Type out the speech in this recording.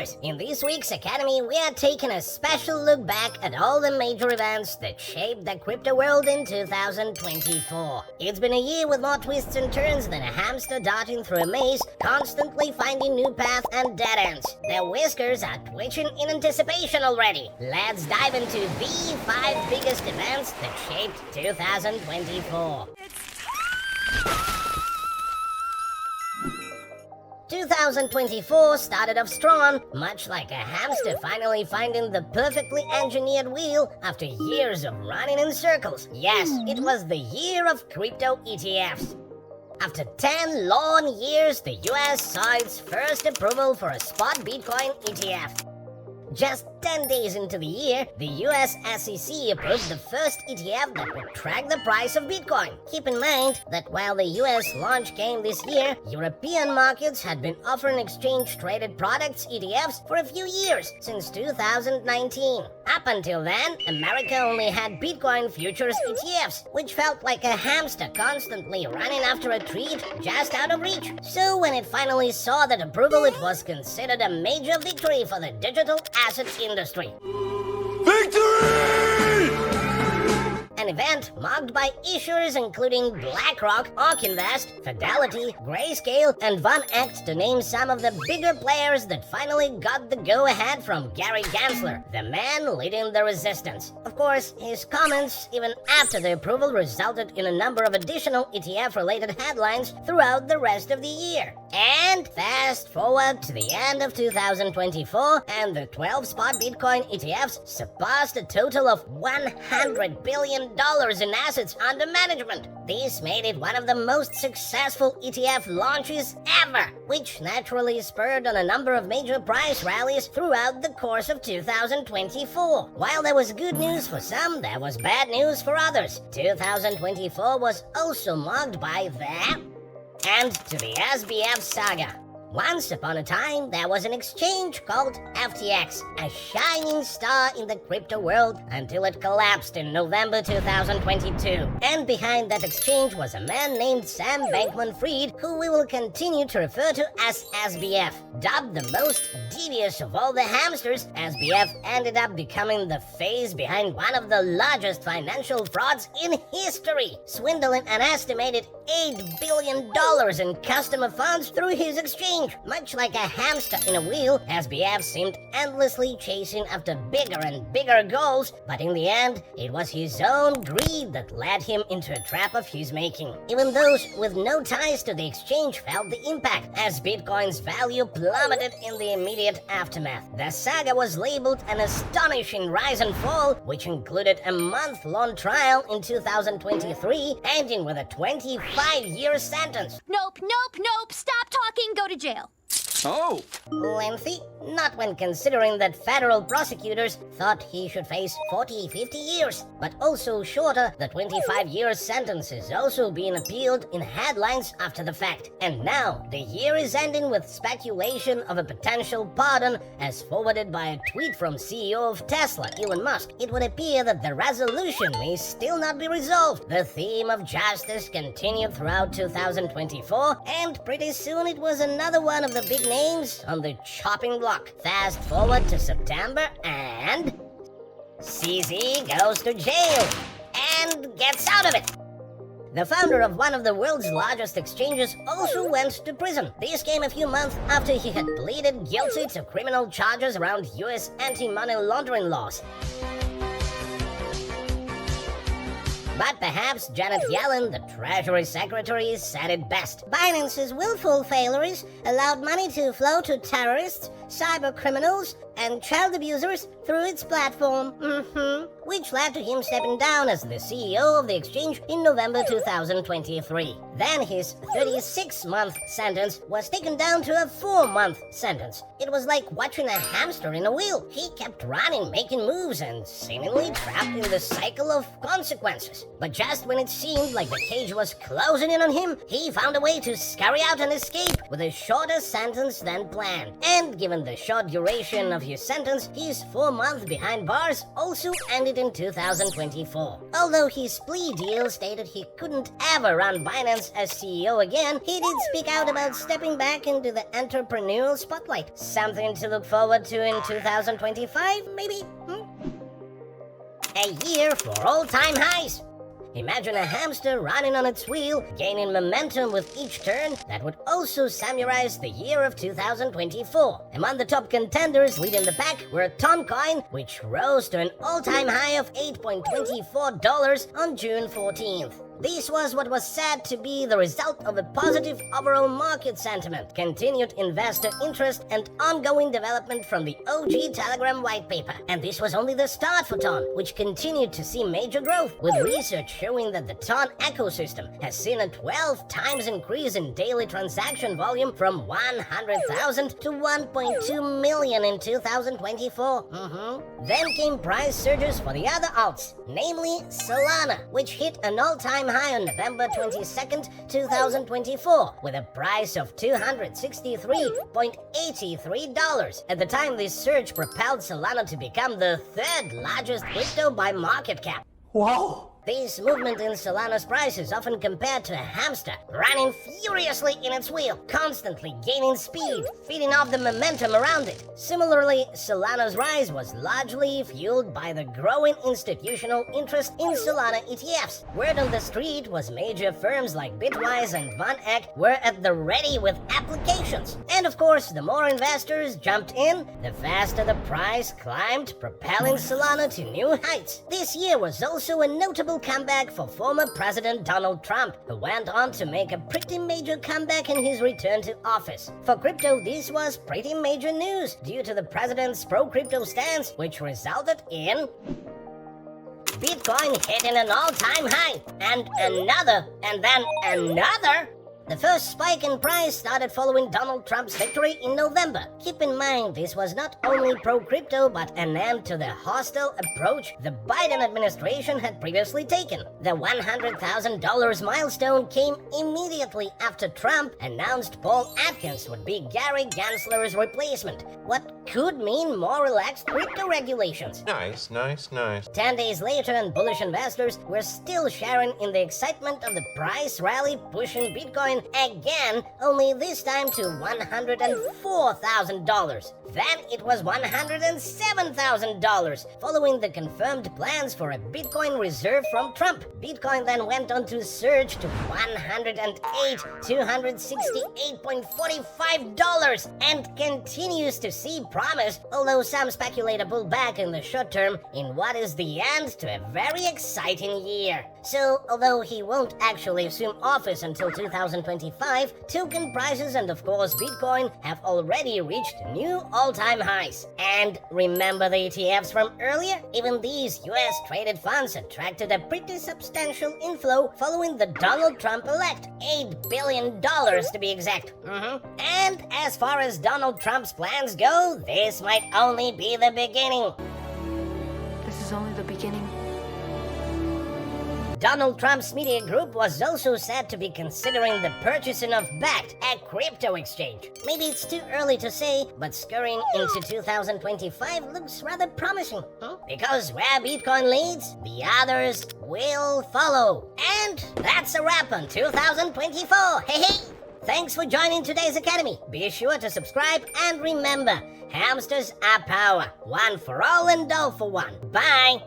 Whiskers! In this week's Academy, we are taking a special look back at all the major events that shaped the crypto world in 2024. It's been a year with more twists and turns than a hamster darting through a maze, constantly finding new paths and dead ends. The whiskers are twitching in anticipation already. Let's dive into the 5 biggest events that shaped 2024. 2024 started off strong, much like a hamster finally finding the perfectly engineered wheel after years of running in circles. Yes, it was the year of crypto ETFs. After 10 long years, the US saw its first approval for a spot Bitcoin ETF. Just 10 days into the year, the US SEC approved the first ETF that would track the price of Bitcoin. Keep in mind that while the US launch came this year, European markets had been offering exchange-traded products ETFs for a few years, since 2019. Up until then, America only had Bitcoin futures ETFs, which felt like a hamster constantly running after a treat just out of reach. So when it finally saw that approval, it was considered a major victory for the digital assets industry. Victory! An event marked by issuers including BlackRock, ARK Invest, Fidelity, Grayscale, and Von Echt, to name some of the bigger players that finally got the go-ahead from Gary Gensler, the man leading the resistance. Of course, his comments, even after the approval, resulted in a number of additional ETF-related headlines throughout the rest of the year. And fast forward to the end of 2024, and the 12 spot Bitcoin ETFs surpassed a total of $100 billion in assets under management. This made it one of the most successful ETF launches ever, which naturally spurred on a number of major price rallies throughout the course of 2024. While there was good news for some, there was bad news for others. 2024 was also marked by the end to the SBF Saga. Once upon a time, there was an exchange called FTX, a shining star in the crypto world until it collapsed in November 2022. And behind that exchange was a man named Sam Bankman-Fried, who we will continue to refer to as SBF. Dubbed the most devious of all the hamsters, SBF ended up becoming the face behind one of the largest financial frauds in history, swindling an estimated $8 billion in customer funds through his exchange. Much like a hamster in a wheel, SBF seemed endlessly chasing after bigger and bigger goals, but in the end, it was his own greed that led him into a trap of his making. Even those with no ties to the exchange felt the impact, as Bitcoin's value plummeted in the immediate aftermath. The saga was labeled an astonishing rise and fall, which included a month-long trial in 2023, ending with a 25-year sentence. Nope, stop talking, go to jail. Oh! Lengthy? Not when considering that federal prosecutors thought he should face 40-50 years, but also shorter. The 25-year sentence is also being appealed in headlines after the fact. And now, the year is ending with speculation of a potential pardon, as forwarded by a tweet from CEO of Tesla, Elon Musk. It would appear that the resolution may still not be resolved. The theme of justice continued throughout 2024, and pretty soon it was another one of the big names on the chopping block. Fast forward to September, and CZ goes to jail and gets out of it. The founder of one of the world's largest exchanges also went to prison. This came a few months after he had pleaded guilty to criminal charges around US anti-money laundering laws. But perhaps Janet Yellen, the Treasury Secretary, said it best. Binance's willful failures allowed money to flow to terrorists, cyber criminals, and child abusers through its platform, which led to him stepping down as the CEO of the exchange in November 2023. Then his 36-month sentence was taken down to a 4-month sentence. It was like watching a hamster in a wheel. He kept running, making moves, and seemingly trapped in the cycle of consequences. But just when it seemed like the cage was closing in on him, he found a way to scurry out and escape with a shorter sentence than planned. And given the short duration of his sentence, his 4 month behind bars also ended in 2024. Although his plea deal stated he couldn't ever run Binance as CEO again, he did speak out about stepping back into the entrepreneurial spotlight. Something to look forward to in 2025, maybe? A year for all-time highs. Imagine a hamster running on its wheel, gaining momentum with each turn. That would also summarize the year of 2024. Among the top contenders leading the pack were Toncoin, which rose to an all-time high of $8.24 on June 14th. This was what was said to be the result of a positive overall market sentiment, continued investor interest, and ongoing development from the OG Telegram white paper. And this was only the start for Ton, which continued to see major growth, with research showing that the Ton ecosystem has seen a 12 times increase in daily transaction volume from 100,000 to 1.2 million in 2024. Then came price surges for the other alts, namely Solana, which hit an all-time high on November 22nd, 2024, with a price of $263.83. At the time, this surge propelled Solana to become the third largest crypto by market cap. Wow! This movement in Solana's price is often compared to a hamster running furiously in its wheel, constantly gaining speed, feeding off the momentum around it. Similarly, Solana's rise was largely fueled by the growing institutional interest in Solana ETFs. Word on the street was major firms like Bitwise and Van Eck were at the ready with applications. And of course, the more investors jumped in, the faster the price climbed, propelling Solana to new heights. This year was also a notable comeback for former President Donald Trump, who went on to make a pretty major comeback in his return to office. For crypto, this was pretty major news due to the president's pro-crypto stance, which resulted in Bitcoin hitting an all-time high, and another, and then another. The first spike in price started following Donald Trump's victory in November. Keep in mind, this was not only pro-crypto, but an end to the hostile approach the Biden administration had previously taken. The $100,000 milestone came immediately after Trump announced Paul Atkins would be Gary Gensler's replacement, what could mean more relaxed crypto regulations. Nice. 10 days later, and bullish investors were still sharing in the excitement of the price rally, pushing Bitcoin again, only this time to $104,000. Then it was $107,000, following the confirmed plans for a Bitcoin reserve from Trump. Bitcoin then went on to surge to $268.45 and continues to see promise, although some speculate a pullback in the short term in what is the end to a very exciting year. So, although he won't actually assume office until 2025, token prices and of course Bitcoin have already reached new all-time highs. And remember the ETFs from earlier? Even these US traded funds attracted a pretty substantial inflow following the Donald Trump elect, $8 billion to be exact. And as far as Donald Trump's plans go, this might only be the beginning. This is only the beginning. Donald Trump's media group was also said to be considering the purchasing of Bakkt, a crypto exchange. Maybe it's too early to say, but scurrying into 2025 looks rather promising. Because where Bitcoin leads, the others will follow. And that's a wrap on 2024. Hey! Thanks for joining today's Academy. Be sure to subscribe and remember, hamsters are power. One for all and all for one. Bye!